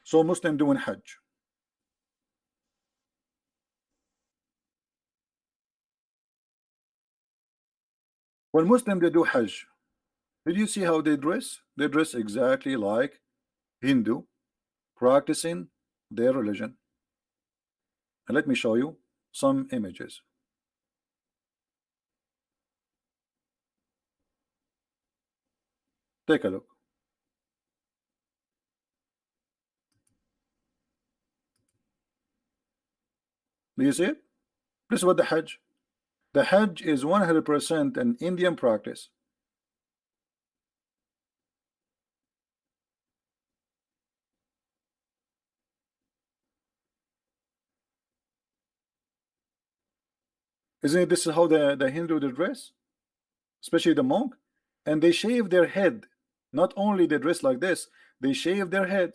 So Muslim doing Hajj. When Muslim they do Hajj, did you see how they dress? They dress exactly like Hindu, practicing their religion. And let me show you some images. Take a look. Do you see it? This is what the Hajj. The Hajj is 100% an Indian practice. Isn't it? This is how the Hindu they dress, especially the monk, and they shave their head. Not only they dress like this, they shave their head.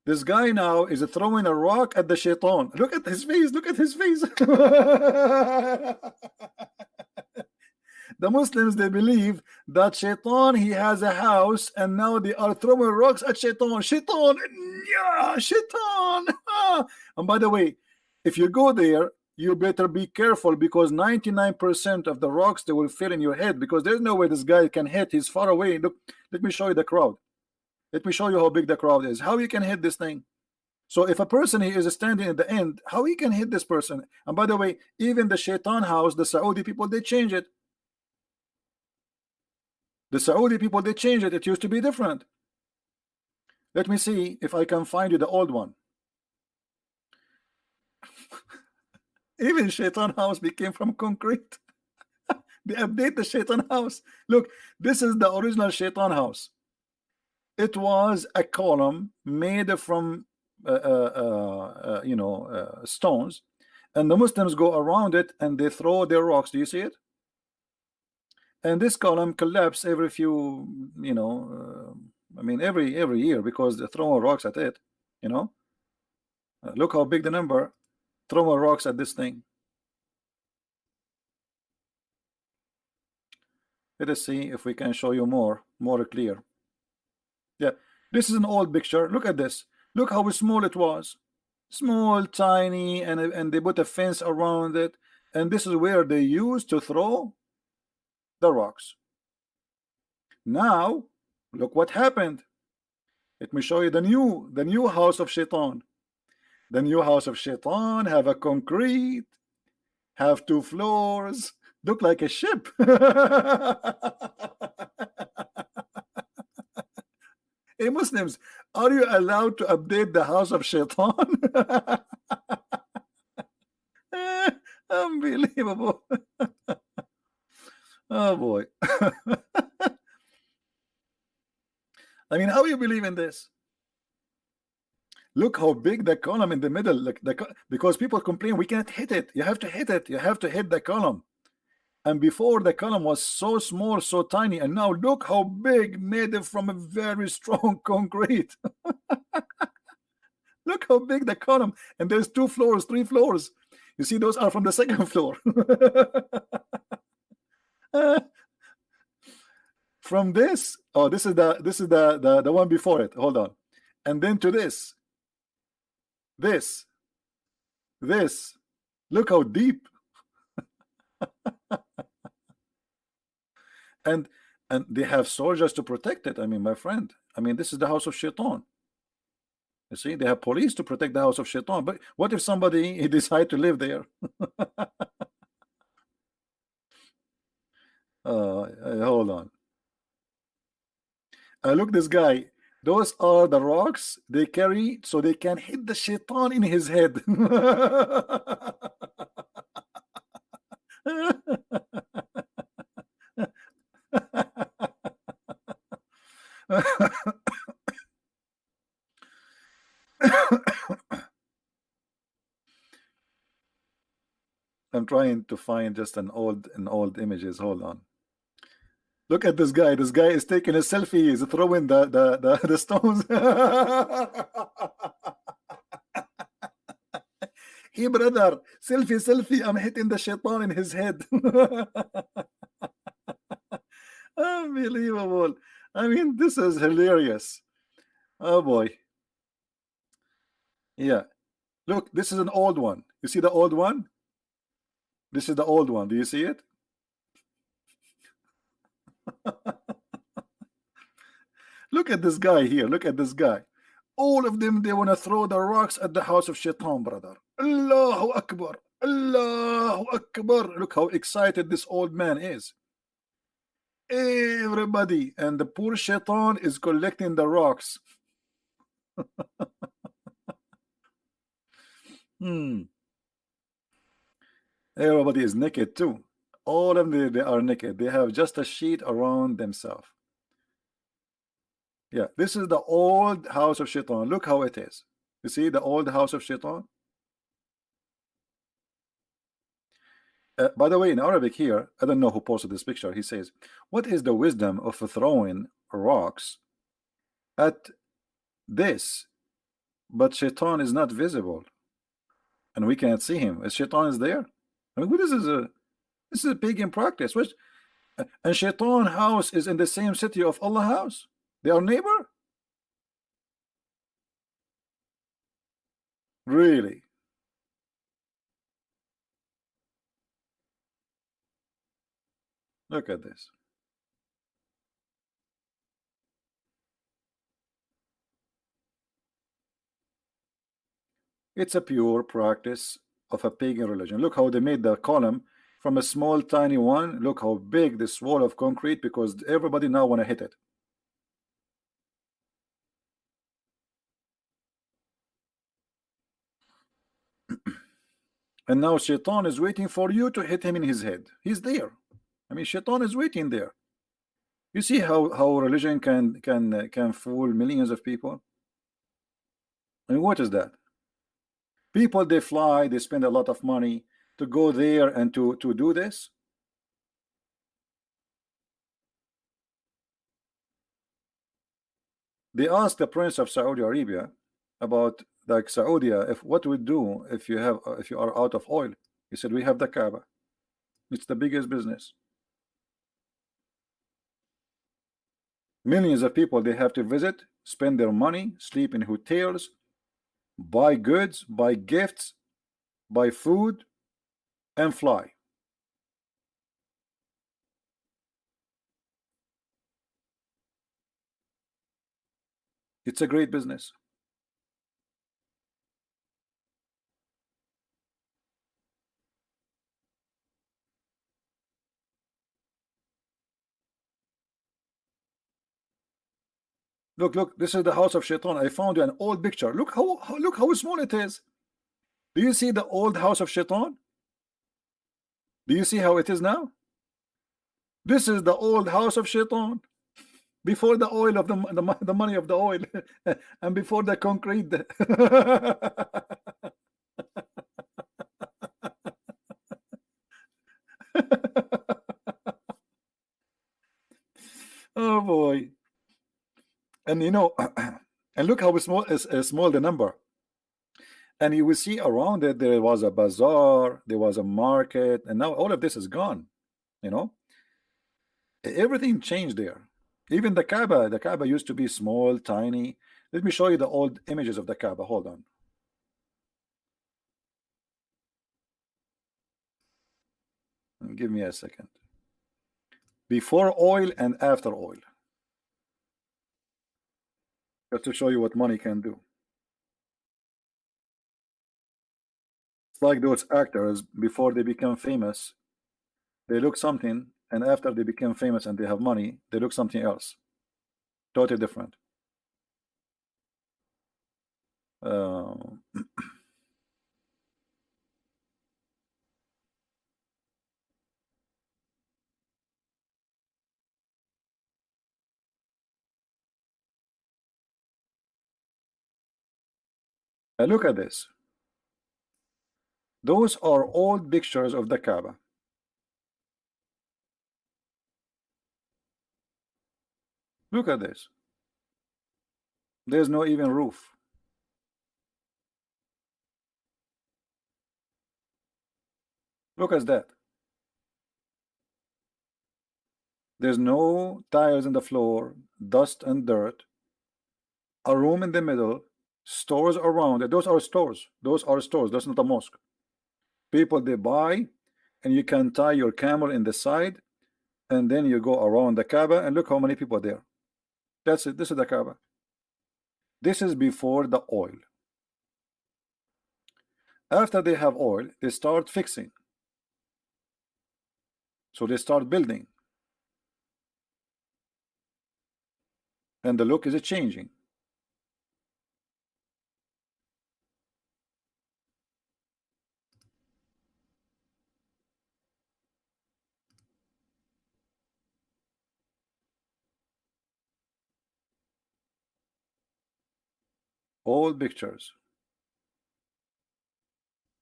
This guy now is throwing a rock at the shaitan. Look at his face. Look at his face. The Muslims they believe that shaitan he has a house and now they are throwing rocks at shaitan. Shaitan, yeah, shaitan. And by the way, if you go there, you better be careful because 99% of the rocks they will fall in your head because there's no way this guy can hit. He's far away. Look, let me show you the crowd. Let me show you how big the crowd is. How you can hit this thing. So if a person he is standing at the end, how he can hit this person? And by the way, even the shaitan house, the Saudi people, they change it. The Saudi people, they changed it. It used to be different. Let me see if I can find you the old one. Even Shaitan house became from concrete. They update the Shaitan house. Look, this is the original Shaitan house. It was a column made from stones, and the Muslims go around it and they throw their rocks. Do you see it? And this column collapse every few, I mean every year because they're throwing rocks at it. Look how big the number. Throwing rocks at this thing. Let us see if we can show you more clear. Yeah, this is an old picture. Look at this. Look how small it was. Small, tiny, and they put a fence around it. And this is where they used to throw the rocks. Now, look what happened. Let me show you the new house of Shaitan. The new house of Shaitan have a concrete, have 2 floors, look like a ship. Hey Muslims, are you allowed to update the house of Shaitan? Unbelievable. Oh boy. I mean, how you believe in this? Look how big the column in the middle, like because people complain we can't hit it. You have to hit it. You have to hit the column. And before the column was so small, so tiny, and now look how big, made it from a very strong concrete. Look how big the column, and there's 2 floors, 3 floors. You see, those are from the second floor. From this, oh, this is the one before it. Hold on, and then to this. Look how deep. and they have soldiers to protect it. I mean, my friend, I mean, this is the house of Shaitan. You see, they have police to protect the house of Shaitan. But what if somebody he decide to live there? Hold on. Look, this guy. Those are the rocks they carry so they can hit the Shaitan in his head. I'm trying to find just an old images. Hold on. Look at this guy. This guy is taking a selfie. He's throwing the stones. Hey brother, selfie. I'm hitting the Shaitan in his head. Unbelievable. I mean, this is hilarious. Oh boy. Yeah. Look, this is an old one. You see the old one? This is the old one. Do you see it? Look at this guy here. Look at this guy. All of them, they want to throw the rocks at the house of Shaitan, brother. Allahu Akbar. Allahu Akbar. Look how excited this old man is. Everybody. And the poor Shaitan is collecting the rocks. Hmm. Everybody is naked too. All of them, they are naked. They have just a sheet around themselves. Yeah, this is the old house of Shaitan. Look how it is. You see the old house of Shaitan? By the way, in Arabic here, I don't know who posted this picture. He says, what is the wisdom of throwing rocks at this? But Shaitan is not visible. And we can't see him. Shaitan is there. I mean, this is a pagan practice. Which, and Shaitan house is in the same city of Allah house. They are neighbor? Really? Look at this. It's a pure practice of a pagan religion. Look how they made the column from a small tiny one. Look how big this wall of concrete, because everybody now want to hit it. And now Shaitan is waiting for you to hit him in his head. He's there. I mean, Shaitan is waiting there. You see how religion can fool millions of people. I mean, what is that? People, they fly, they spend a lot of money to go there and to do this. They asked the Prince of Saudi Arabia about, like, Saudi, if what we do if you are out of oil. He said, we have the Kaaba. It's the biggest business. Millions of people, they have to visit, spend their money, sleep in hotels, buy goods, buy gifts, buy food, and fly. It's a great business. Look, look, this is the house of Shaitan. I found you an old picture. Look look how small it is. Do you see the old house of Shaitan? Do you see how it is now? This is the old house of Shaitan. Before the oil of the money of the oil, and before the concrete. Oh boy. And you know, and look how small is small the number. And you will see around it there was a bazaar, there was a market, and now all of this is gone. You know, everything changed there. Even the Kaaba used to be small, tiny. Let me show you the old images of the Kaaba. Hold on. Give me a second. Before oil and after oil. Just to show you what money can do. It's like those actors, before they become famous, they look something, and after they become famous and they have money, they look something else. Totally different. Uh, look at this. Those are old pictures of the Kaaba. Look at this. There's no even roof. Look at that. There's no tiles in the floor, dust and dirt. a room in the middle, stores around it. Those are stores. Those are stores. That's not a mosque. People they buy, and you can tie your camel in the side, and then you go around the Kaaba and look how many people there. That's it. This is the Kaaba. This is before the oil. After they have oil, they start fixing. So they start building, and the look is changing. Old pictures.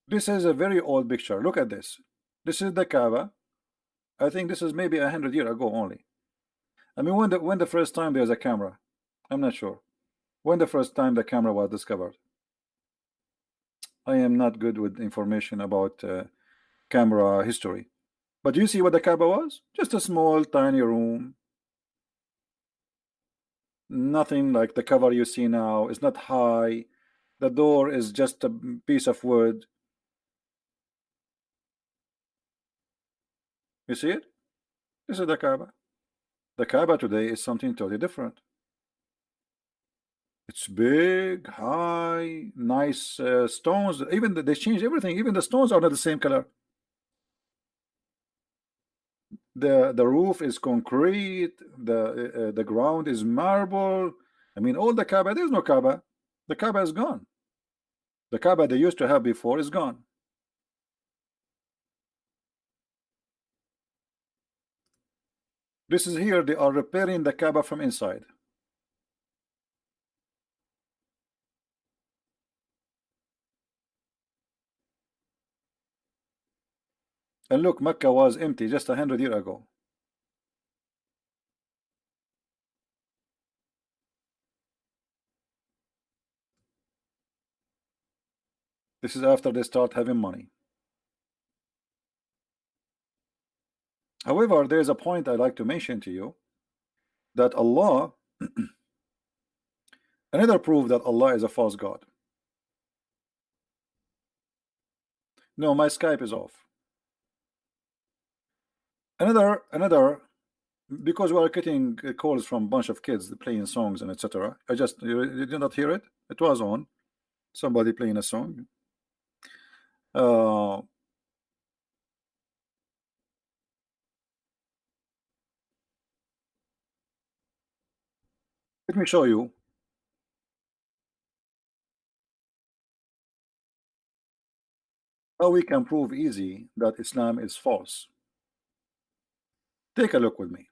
This is a very old picture. Look at this. This is the Kaaba. I think this is maybe 100 years ago only. I mean, when the first time there's a camera, I'm not sure. When the first time the camera was discovered. I am not good with information about camera history. But you see what the Kaaba was? Just a small, tiny room. Nothing like the cover you see now. It's not high. The door is just a piece of wood. You see it? This is the Kaaba. The Kaaba today is something totally different. It's big, high, nice stones. Even they changed everything. Even the stones are not the same color. The roof is concrete. The ground is marble. I mean, all the Kaaba. There's no Kaaba. The Kaaba is gone. The Kaaba they used to have before is gone. This is here. They are repairing the Kaaba from inside. And look, Mecca was empty just 100 years ago. This is after they start having money. However, there is a point I'd like to mention to you that Allah, another proof that Allah is a false God. No, my Skype is off. Another, because we are getting calls from a bunch of kids playing songs and etc. You did not hear it. It was on. Somebody playing a song. Let me show you. How we can prove easy that Islam is false. Take a look with me.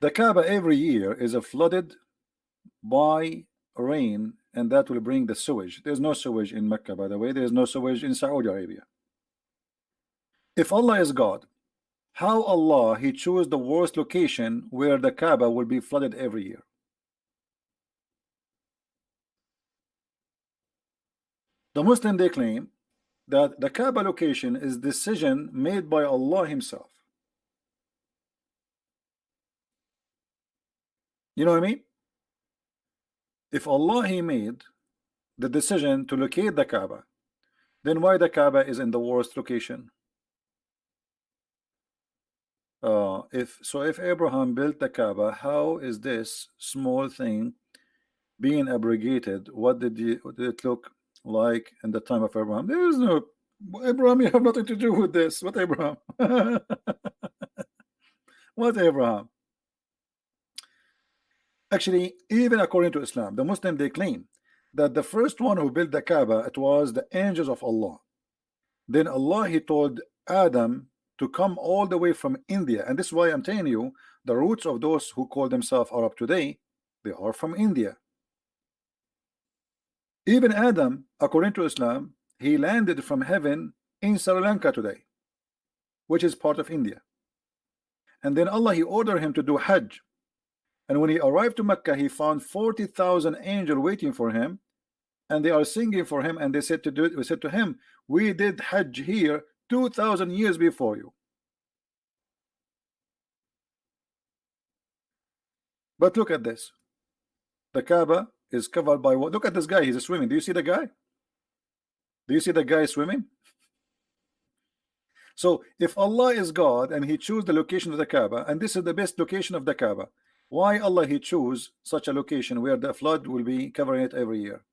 The Kaaba every year is flooded by rain, and that will bring the sewage. There's no sewage in Mecca, by the way. There's no sewage in Saudi Arabia. If Allah is God, how Allah he chose the worst location where the Kaaba will be flooded every year? The Muslim they claim that the Kaaba location is decision made by Allah himself. You know what I mean? If Allah he made the decision to locate the Kaaba, then why the Kaaba is in the worst location? If Abraham built the Kaaba, how is this small thing being abrogated? What did it look like in the time of Abraham? There is no Abraham. You have nothing to do with this. What Abraham? What Abraham? Actually, even according to Islam, the Muslim they claim that the first one who built the Kaaba, it was the angels of Allah. Then Allah he told Adam to come all the way from India, and this is why I'm telling you the roots of those who call themselves Arab today, they are from India. Even Adam, according to Islam, he landed from heaven in Sri Lanka today, which is part of India. And then Allah he ordered him to do Hajj, and when he arrived to Mecca, he found 40,000 angels waiting for him, and they are singing for him, and they said to him, we did Hajj here 2,000 years before you. But look at this. The Kaaba is covered by what? Look at this guy, he's swimming. Do you see the guy? Do you see the guy swimming? So if Allah is God and he choose the location of the Kaaba, and this is the best location of the Kaaba, why Allah he choose such a location where the flood will be covering it every year?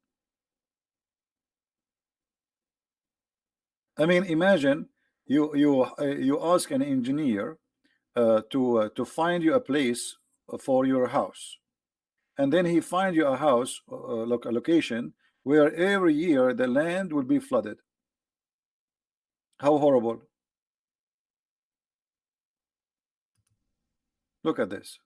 I mean, imagine you ask an engineer to find you a place for your house, and then he find you a house, a location where every year the land will be flooded. How horrible! Look at this.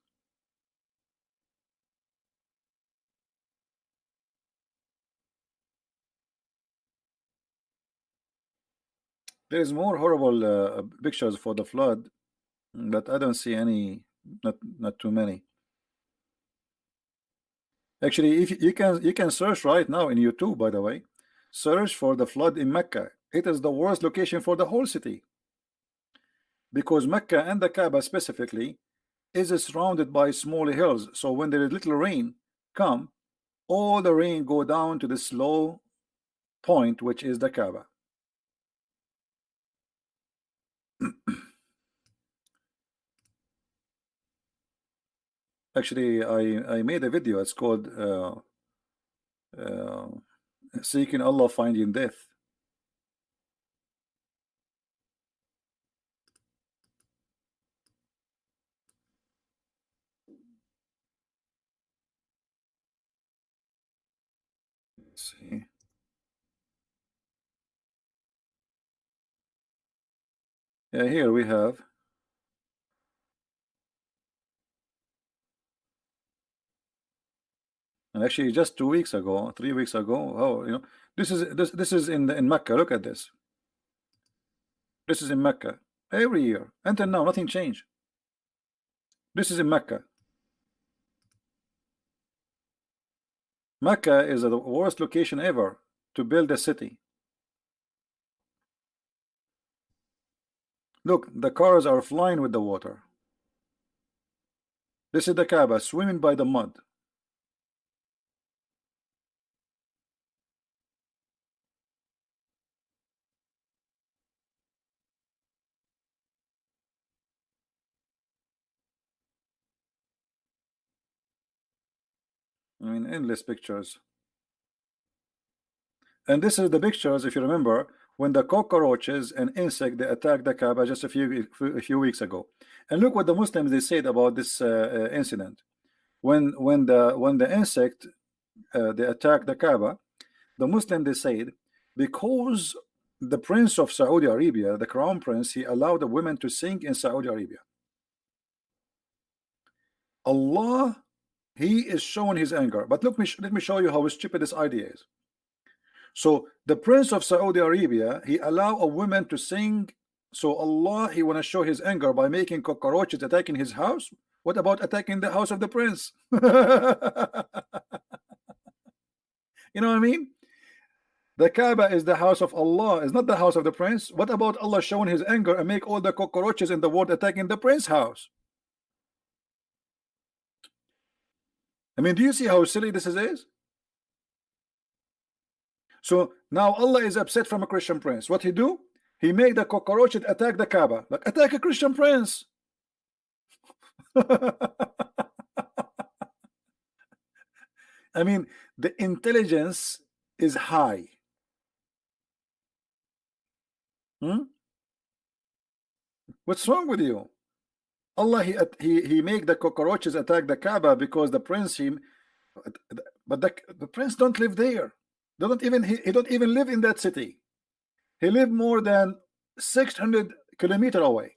There is more horrible pictures for the flood, but I don't see any. Not too many. Actually, if you can search right now in YouTube, by the way, search for the flood in Mecca. It is the worst location for the whole city, because Mecca and the Kaaba specifically is surrounded by small hills. So when there is little rain come, all the rain go down to this low point, which is the Kaaba. Actually, I made a video. It's called uh, "Seeking Allah, Finding Death." Let's see. Yeah, here we have. And actually, just 2 weeks ago, 3 weeks ago, oh, this is in Mecca. Look at this. This is in Mecca. Every year until now, nothing changed. This is in Mecca. Mecca is the worst location ever to build a city. Look, the cars are flying with the water. This is the Kaaba swimming by the mud. I mean, endless pictures. And this is the pictures, if you remember, when the cockroaches and insect they attacked the Kaaba just a few weeks ago. And look what the Muslims they said about this incident. When the insect they attacked the Kaaba, the Muslim they said, because the Prince of Saudi Arabia, the Crown Prince, he allowed the women to sing in Saudi Arabia. Allah, he is showing his anger. But look, let me show you how stupid this idea is. So the Prince of Saudi Arabia, he allow a woman to sing. So Allah, he want to show his anger by making cockroaches attacking his house. What about attacking the house of the prince? You know what I mean? The Kaaba is the house of Allah, is not the house of the prince. What about Allah showing his anger and make all the cockroaches in the world attacking the prince's house? I mean, do you see how silly this is? So now Allah is upset from a Christian prince. What he do? He made the cockroaches attack the Kaaba. Like, attack a Christian prince. I mean, the intelligence is high. What's wrong with you? Allah, he make the cockroaches attack the Kaaba because the prince but the prince don't live there. He don't even live in that city. He live more than 600 kilometers away.